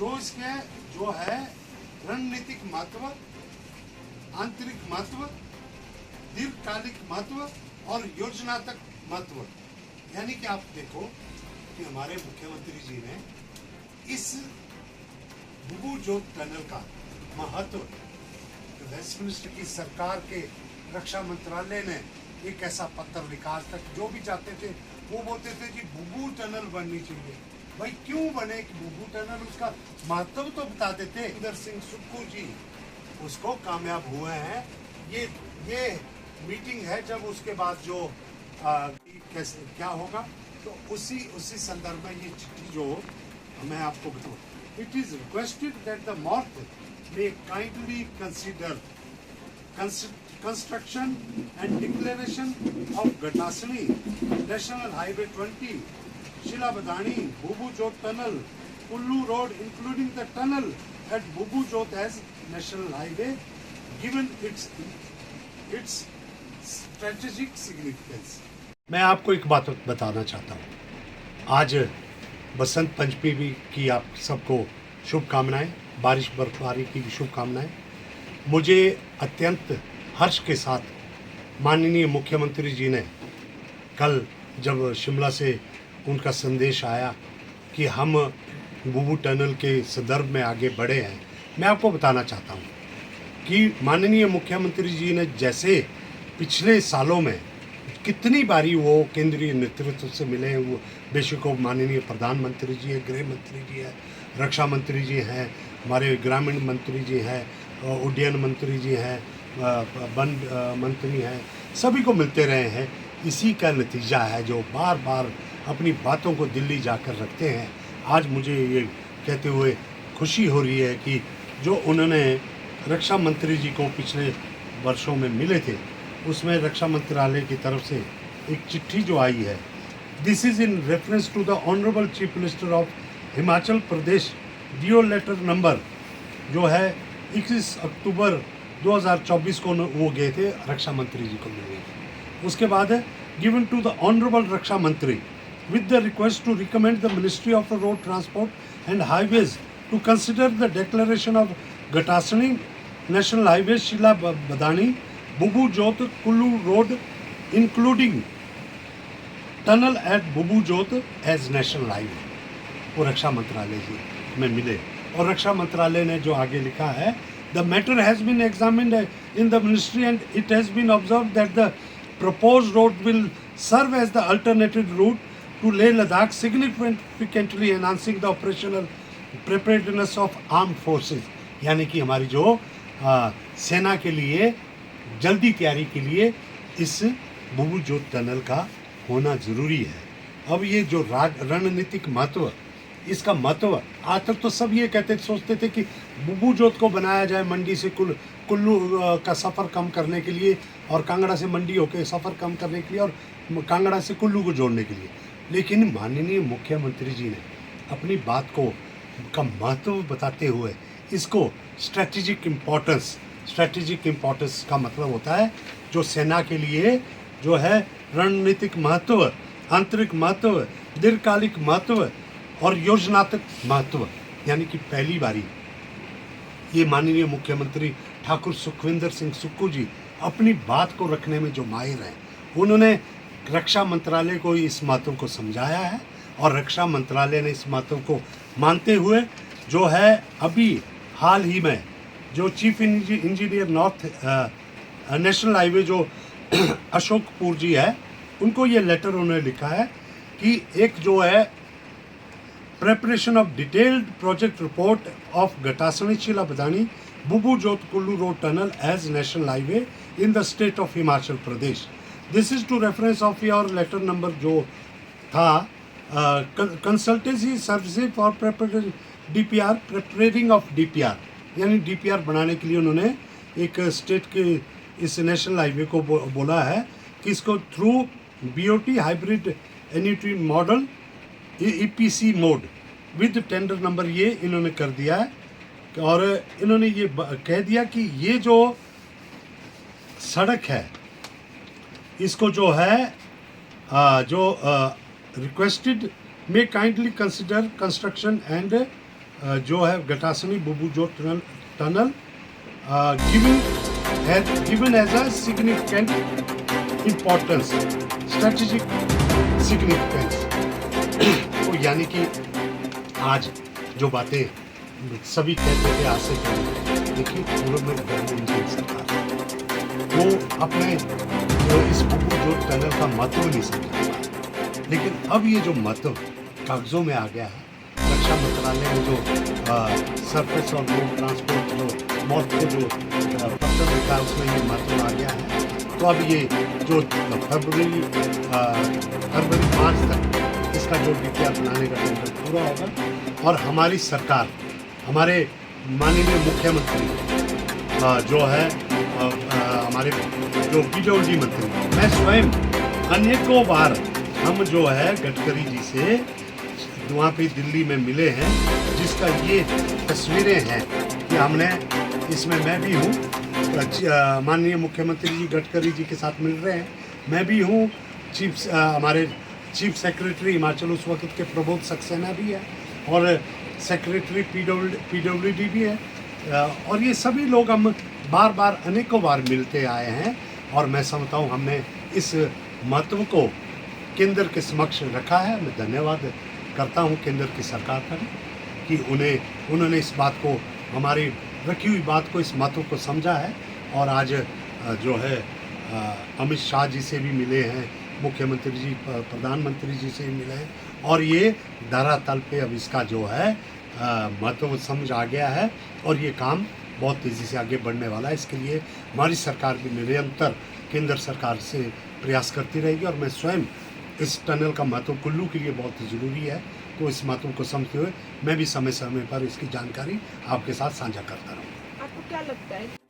जो इसके जो है रणनीतिक महत्व, आंतरिक महत्व, दीर्घकालिक महत्व और योजनात्मक महत्व, यानी कि आप देखो कि हमारे मुख्यमंत्री जी ने इस बुबू जोत टनल का महत्व, वेस्टमिनिस्टर की सरकार के रक्षा मंत्रालय ने एक ऐसा पत्र लिखा, आज तक जो भी चाहते थे वो बोलते थे कि बुबू टनल बननी चाहिए। भाई क्यों बने कि बुबू टनल, उसका महत्व तो बता देते। इंदर सिंह सुक्खू जी उसको कामयाब हुए हैं। ये मीटिंग है, जब उसके बाद जो कैसे क्या होगा, तो उसी संदर्भ में ये चिट्ठी जो मैं आपको बताऊँ, it is requested that the मॉर्थ may kindly consider construction and declaration of Gatasani National Highway 20, Shila Badani, Bubu Jot Tunnel, Kullu Road, including the tunnel at Bubu Jot as National Highway, given its strategic significance. मैं आपको एक बात बताना चाहता हूँ। आज बसंत पंचमी की आप सबको शुभकामनाएं, बारिश बर्फबारी की भी शुभकामनाएं। मुझे अत्यंत हर्ष के साथ माननीय मुख्यमंत्री जी ने कल जब शिमला से उनका संदेश आया कि हम बुबू टनल के संदर्भ में आगे बढ़े हैं, मैं आपको बताना चाहता हूं कि माननीय मुख्यमंत्री जी ने जैसे पिछले सालों में कितनी बारी वो केंद्रीय नेतृत्व से मिले हैं, वो बेशक माननीय प्रधानमंत्री जी है, गृह मंत्री जी है, रक्षा मंत्री जी हैं, हमारे ग्रामीण मंत्री जी हैं, उड्डयन मंत्री जी हैं, वन मंत्री हैं, सभी को मिलते रहे हैं। इसी का नतीजा है जो बार बार अपनी बातों को दिल्ली जाकर रखते हैं। आज मुझे ये कहते हुए खुशी हो रही है कि जो उन्होंने रक्षा मंत्री जी को पिछले वर्षों में मिले थे, उसमें रक्षा मंत्रालय की तरफ से एक चिट्ठी जो आई है, this is in reference to the honourable chief minister of Himachal Pradesh, DO letter number जो है 21 अक्टूबर 2024 को वो गए थे, रक्षा मंत्री जी को मिले। उसके बाद है गिवन टू द ऑनरेबल रक्षा मंत्री with the request to recommend the Ministry of Road Transport and Highways to consider the declaration of Gatasani National Highway, Shila Badani, Bubu Jot, Kullu Road, including tunnel at Bubu Jot as National Highway. वो रक्षा मंत्रालय जी में मिले और रक्षा मंत्रालय ने जो आगे लिखा है, the matter has been examined in the ministry and it has been observed that the proposed road will serve as the alternative route to Leh Ladakh, significantly enhancing the operational preparedness of armed forces. यानी कि हमारी जो सेना के लिए जल्दी तैयारी के लिए इस बुबू जोत टनल का होना ज़रूरी है। अब ये जो रणनीतिक महत्व, इसका महत्व आज तक तो सब ये सोचते थे कि बुबू जोत को बनाया जाए मंडी से कुल्लू का सफ़र कम करने के लिए और कांगड़ा से मंडी होकर सफ़र कम करने के लिए और कांगड़ा से कुल्लू को जोड़ने के लिए। लेकिन माननीय मुख्यमंत्री जी ने अपनी बात को का महत्व बताते हुए इसको स्ट्रैटेजिक इम्पोर्टेंस का मतलब होता है जो सेना के लिए जो है रणनीतिक महत्व, आंतरिक महत्व, दीर्घकालिक महत्व और योजनात्मक महत्व। यानी कि पहली बारी ये माननीय मुख्यमंत्री ठाकुर सुखविंदर सिंह सुक्खू जी अपनी बात को रखने में जो माहिर हैं, उन्होंने रक्षा मंत्रालय को इस महत्व को समझाया है और रक्षा मंत्रालय ने इस महत्व को मानते हुए जो है अभी हाल ही में जो chief engineer north national highway जो अशोकपुर जी है, उनको ये लेटर उन्होंने लिखा है कि एक जो है preparation of detailed project report of Ghatasni Shila Badani Bhubu Jot Kullu road tunnel as national highway in the state of Himachal Pradesh. This is to reference of your letter number जो था consultancy services for DPR, preparing of DPR, यानी डीपीआर बनाने के लिए उन्होंने एक state के इस नेशनल हाईवे को बोला है कि इसको through BOT hybrid annuity model EPC mode with tender number ये इन्होंने कर दिया है और इन्होंने ये कह दिया कि ये जो सड़क है इसको जो है जो requested may kindly consider construction and जो है गटासनी बुबू जोत tunnel given as a significant importance, strategic significance. तो यानी कि आज जो बातें सभी कहते थे आज से पहले, देखिए पूर्व में गवर्नमेंट सरकार वो अपने जो इस बुबू जोत टनल का महत्व नहीं समझा पाया, लेकिन अब ये जो महत्व कागजों में आ गया है, रक्षा मंत्रालय में जो सरफेस और रोड ट्रांसपोर्ट जो मौत को जो पत्र लिखा है उसमें ये महत्व आ गया है। तो अब ये जो फरवरी 5 तक इसका जो DPR बनाने का टेंडर पूरा होगा और हमारी सरकार, हमारे माननीय मुख्यमंत्री जो है हमारे जो PWD मंत्री, मैं स्वयं अनेकों बार हम जो है गडकरी जी से वहाँ पे दिल्ली में मिले हैं, जिसका ये तस्वीरें हैं कि हमने इसमें मैं भी हूँ, माननीय मुख्यमंत्री जी गडकरी जी के साथ मिल रहे हैं, मैं भी हूँ, हमारे चीफ सेक्रेटरी हिमाचल उस वक्त के प्रबोध सक्सेना भी है और सेक्रेटरी PWD भी है और ये सभी लोग हम बार बार अनेकों बार मिलते आए हैं और मैं समझता हूँ हमने इस महत्व को केंद्र के समक्ष रखा है। मैं धन्यवाद करता हूँ केंद्र की सरकार पर कि उन्होंने इस बात को, हमारी रखी हुई बात को, इस महत्व को समझा है और आज जो है अमित शाह जी से भी मिले हैं, मुख्यमंत्री जी, प्रधानमंत्री जी से भी मिले हैं और ये धरातल पे अब इसका जो है महत्व समझ आ गया है और ये काम बहुत तेज़ी से आगे बढ़ने वाला है। इसके लिए हमारी सरकार भी निरंतर केंद्र सरकार से प्रयास करती रहेगी और मैं स्वयं इस टनल का महत्व कुल्लू के लिए बहुत ज़रूरी है, तो इस महत्व को समझते हुए मैं भी समय समय पर इसकी जानकारी आपके साथ साझा करता रहूँगा। आपको क्या लगता है